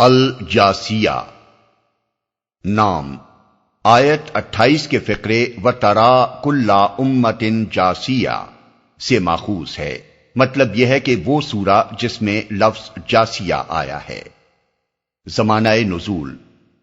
الجاسیہ نام آیت 28 کے فقرے وَتَرَا كُلَّ أُمَّةٍ جَاسِيَةٍ سے ماخوذ ہے۔ مطلب یہ ہے کہ وہ سورہ جس میں لفظ جاسیہ آیا ہے۔ زمانہ نزول،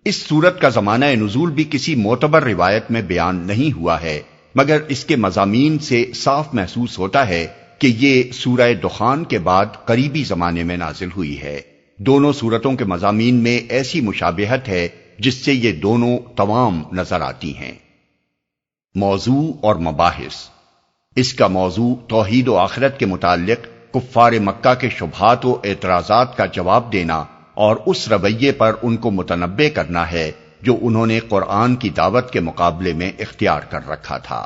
اس سورت کا زمانہ نزول بھی کسی معتبر روایت میں بیان نہیں ہوا ہے، مگر اس کے مضامین سے صاف محسوس ہوتا ہے کہ یہ سورہ دخان کے بعد قریبی زمانے میں نازل ہوئی ہے۔ دونوں سورتوں کے مضامین میں ایسی مشابہت ہے جس سے یہ دونوں تمام نظر آتی ہیں۔ موضوع اور مباحث، اس کا موضوع توحید و آخرت کے متعلق کفار مکہ کے شبہات و اعتراضات کا جواب دینا اور اس رویے پر ان کو متنبہ کرنا ہے جو انہوں نے قرآن کی دعوت کے مقابلے میں اختیار کر رکھا تھا۔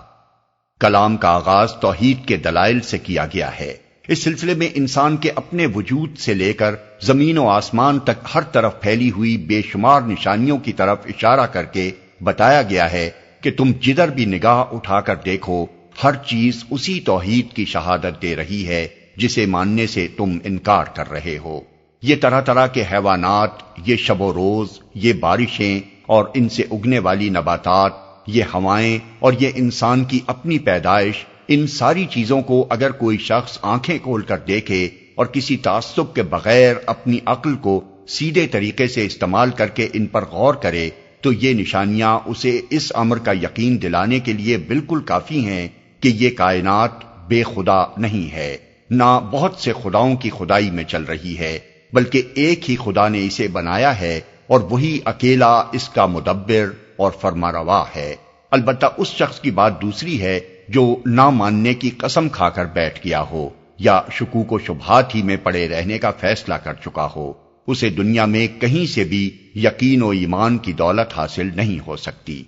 کلام کا آغاز توحید کے دلائل سے کیا گیا ہے۔ اس سلسلے میں انسان کے اپنے وجود سے لے کر زمین و آسمان تک ہر طرف پھیلی ہوئی بے شمار نشانیوں کی طرف اشارہ کر کے بتایا گیا ہے کہ تم جدھر بھی نگاہ اٹھا کر دیکھو، ہر چیز اسی توحید کی شہادت دے رہی ہے جسے ماننے سے تم انکار کر رہے ہو۔ یہ طرح طرح کے حیوانات، یہ شب و روز، یہ بارشیں اور ان سے اگنے والی نباتات، یہ ہوائیں اور یہ انسان کی اپنی پیدائش، ان ساری چیزوں کو اگر کوئی شخص آنکھیں کھول کر دیکھے اور کسی تعصب کے بغیر اپنی عقل کو سیدھے طریقے سے استعمال کر کے ان پر غور کرے تو یہ نشانیاں اسے اس امر کا یقین دلانے کے لیے بالکل کافی ہیں کہ یہ کائنات بے خدا نہیں ہے، نہ بہت سے خداؤں کی خدائی میں چل رہی ہے، بلکہ ایک ہی خدا نے اسے بنایا ہے اور وہی اکیلا اس کا مدبر اور فرمانروا ہے۔ البتہ اس شخص کی بات دوسری ہے جو نہ ماننے کی قسم کھا کر بیٹھ گیا ہو یا شکوک و شبہات ہی میں پڑے رہنے کا فیصلہ کر چکا ہو، اسے دنیا میں کہیں سے بھی یقین و ایمان کی دولت حاصل نہیں ہو سکتی۔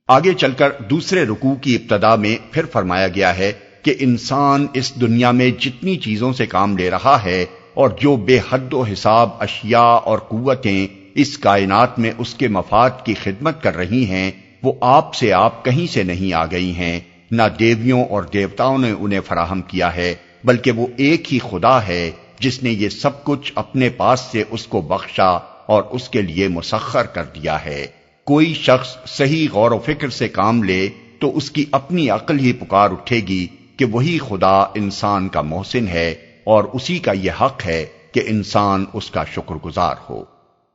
آگے چل کر دوسرے رکوع کی ابتدا میں پھر فرمایا گیا ہے کہ انسان اس دنیا میں جتنی چیزوں سے کام لے رہا ہے اور جو بے حد و حساب اشیاء اور قوتیں اس کائنات میں اس کے مفاد کی خدمت کر رہی ہیں، وہ آپ سے آپ کہیں سے نہیں آ گئی ہیں، نہ دیویوں اور دیوتاؤں نے انہیں فراہم کیا ہے، بلکہ وہ ایک ہی خدا ہے جس نے یہ سب کچھ اپنے پاس سے اس کو بخشا اور اس کے لیے مسخر کر دیا ہے۔ کوئی شخص صحیح غور و فکر سے کام لے تو اس کی اپنی عقل ہی پکار اٹھے گی کہ وہی خدا انسان کا محسن ہے اور اسی کا یہ حق ہے کہ انسان اس کا شکر گزار ہو۔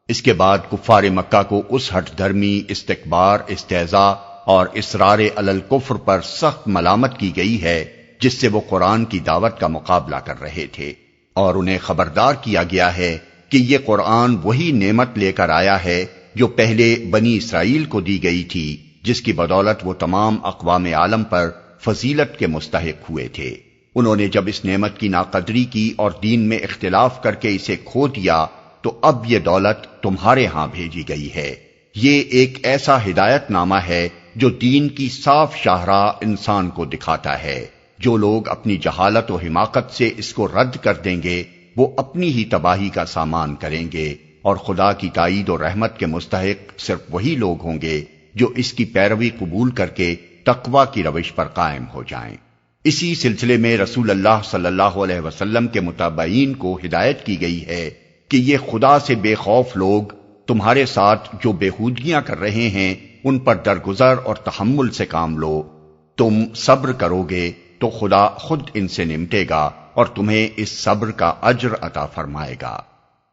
اس کے بعد کفار مکہ کو اس ہٹ دھرمی، استکبار، استہزاء اور اصرار علی الکفر پر سخت ملامت کی گئی ہے جس سے وہ قرآن کی دعوت کا مقابلہ کر رہے تھے، اور انہیں خبردار کیا گیا ہے کہ یہ قرآن وہی نعمت لے کر آیا ہے جو پہلے بنی اسرائیل کو دی گئی تھی، جس کی بدولت وہ تمام اقوام عالم پر فضیلت کے مستحق ہوئے تھے۔ انہوں نے جب اس نعمت کی ناقدری کی اور دین میں اختلاف کر کے اسے کھو دیا تو اب یہ دولت تمہارے ہاں بھیجی گئی ہے۔ یہ ایک ایسا ہدایت نامہ ہے جو دین کی صاف شاہراہ انسان کو دکھاتا ہے۔ جو لوگ اپنی جہالت و حماقت سے اس کو رد کر دیں گے وہ اپنی ہی تباہی کا سامان کریں گے، اور خدا کی تائید و رحمت کے مستحق صرف وہی لوگ ہوں گے جو اس کی پیروی قبول کر کے تقوی کی روش پر قائم ہو جائیں۔ اسی سلسلے میں رسول اللہ صلی اللہ علیہ وسلم کے متابعین کو ہدایت کی گئی ہے کہ یہ خدا سے بے خوف لوگ تمہارے ساتھ جو بےہودگیاں کر رہے ہیں ان پر درگزر اور تحمل سے کام لو۔ تم صبر کرو گے تو خدا خود ان سے نمٹے گا اور تمہیں اس صبر کا اجر عطا فرمائے گا۔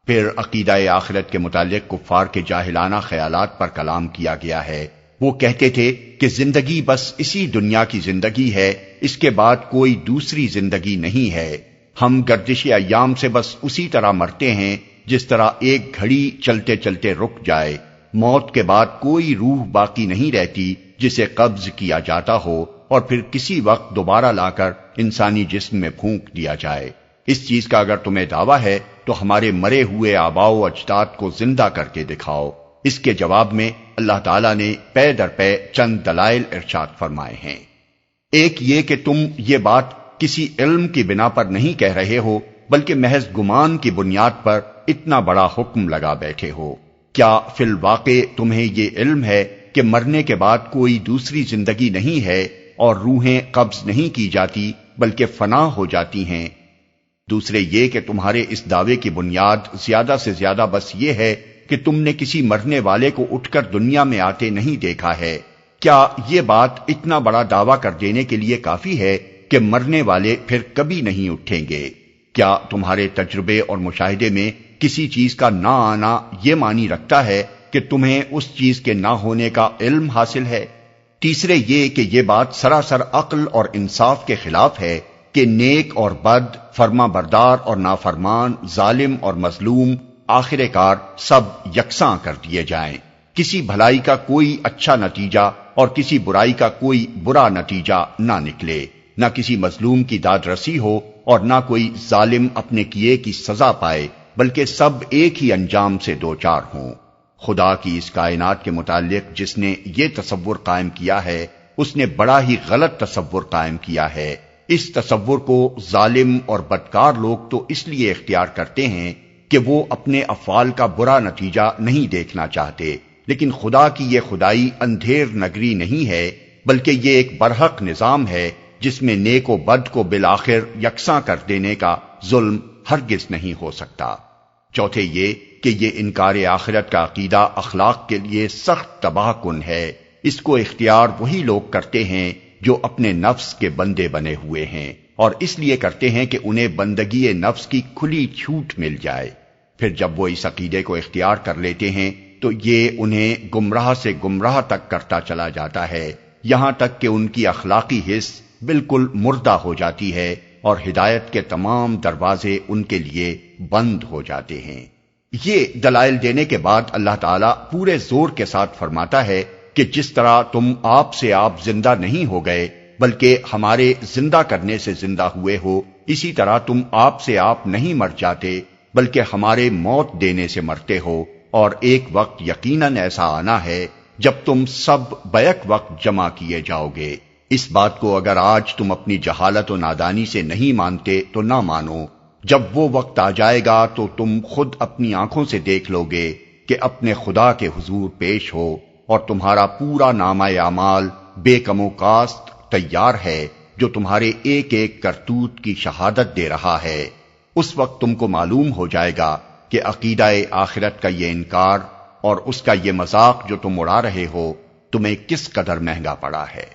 پھر عقیدہ آخرت کے متعلق کفار کے جاہلانہ خیالات پر کلام کیا گیا ہے۔ وہ کہتے تھے کہ زندگی بس اسی دنیا کی زندگی ہے، اس کے بعد کوئی دوسری زندگی نہیں ہے۔ ہم گردش ایام سے بس اسی طرح مرتے ہیں جس طرح ایک گھڑی چلتے چلتے رک جائے۔ موت کے بعد کوئی روح باقی نہیں رہتی جسے قبض کیا جاتا ہو اور پھر کسی وقت دوبارہ لا کر انسانی جسم میں پھونک دیا جائے۔ اس چیز کا اگر تمہیں دعویٰ ہے تو ہمارے مرے ہوئے آباء و اجداد کو زندہ کر کے دکھاؤ۔ اس کے جواب میں اللہ تعالیٰ نے پے در پے چند دلائل ارشاد فرمائے ہیں۔ ایک یہ کہ تم یہ بات کسی علم کی بنا پر نہیں کہہ رہے ہو بلکہ محض گمان کی بنیاد پر اتنا بڑا حکم لگا بیٹھے ہو۔ کیا فی الواقع تمہیں یہ علم ہے کہ مرنے کے بعد کوئی دوسری زندگی نہیں ہے اور روحیں قبض نہیں کی جاتی بلکہ فنا ہو جاتی ہیں؟ دوسرے یہ کہ تمہارے اس دعوے کی بنیاد زیادہ سے زیادہ بس یہ ہے کہ تم نے کسی مرنے والے کو اٹھ کر دنیا میں آتے نہیں دیکھا ہے۔ کیا یہ بات اتنا بڑا دعویٰ کر دینے کے لیے کافی ہے کہ مرنے والے پھر کبھی نہیں اٹھیں گے؟ کیا تمہارے تجربے اور مشاہدے میں کسی چیز کا نہ آنا یہ معنی رکھتا ہے کہ تمہیں اس چیز کے نہ ہونے کا علم حاصل ہے؟ تیسرے یہ کہ یہ بات سراسر عقل اور انصاف کے خلاف ہے کہ نیک اور بد، فرما بردار اور نافرمان، ظالم اور مظلوم، آخر کار سب یکساں کر دیے جائیں، کسی بھلائی کا کوئی اچھا نتیجہ اور کسی برائی کا کوئی برا نتیجہ نہ نکلے، نہ کسی مظلوم کی داد رسی ہو اور نہ کوئی ظالم اپنے کیے کی سزا پائے، بلکہ سب ایک ہی انجام سے دوچار ہوں۔ خدا کی اس کائنات کے متعلق جس نے یہ تصور قائم کیا ہے، اس نے بڑا ہی غلط تصور قائم کیا ہے۔ اس تصور کو ظالم اور بدکار لوگ تو اس لیے اختیار کرتے ہیں کہ وہ اپنے افعال کا برا نتیجہ نہیں دیکھنا چاہتے، لیکن خدا کی یہ خدائی اندھیر نگری نہیں ہے، بلکہ یہ ایک برحق نظام ہے جس میں نیک و بد کو بالآخر یکساں کر دینے کا ظلم ہرگز نہیں ہو سکتا۔ چوتھے یہ کہ یہ انکار آخرت کا عقیدہ اخلاق کے لیے سخت تباہ کن ہے۔ اس کو اختیار وہی لوگ کرتے ہیں جو اپنے نفس کے بندے بنے ہوئے ہیں، اور اس لیے کرتے ہیں کہ انہیں بندگی نفس کی کھلی چھوٹ مل جائے۔ پھر جب وہ اس عقیدے کو اختیار کر لیتے ہیں تو یہ انہیں گمراہ سے گمراہ تک کرتا چلا جاتا ہے، یہاں تک کہ ان کی اخلاقی حس بالکل مردہ ہو جاتی ہے اور ہدایت کے تمام دروازے ان کے لیے بند ہو جاتے ہیں۔ یہ دلائل دینے کے بعد اللہ تعالیٰ پورے زور کے ساتھ فرماتا ہے کہ جس طرح تم آپ سے آپ زندہ نہیں ہو گئے بلکہ ہمارے زندہ کرنے سے زندہ ہوئے ہو، اسی طرح تم آپ سے آپ نہیں مر جاتے بلکہ ہمارے موت دینے سے مرتے ہو، اور ایک وقت یقیناً ایسا آنا ہے جب تم سب بیک وقت جمع کیے جاؤ گے۔ اس بات کو اگر آج تم اپنی جہالت و نادانی سے نہیں مانتے تو نہ مانو، جب وہ وقت آ جائے گا تو تم خود اپنی آنکھوں سے دیکھ لو گے کہ اپنے خدا کے حضور پیش ہو اور تمہارا پورا نامہ اعمال بے کم و کاست تیار ہے جو تمہارے ایک ایک کرتوت کی شہادت دے رہا ہے۔ اس وقت تم کو معلوم ہو جائے گا کہ عقیدہ آخرت کا یہ انکار اور اس کا یہ مذاق جو تم اڑا رہے ہو تمہیں کس قدر مہنگا پڑا ہے۔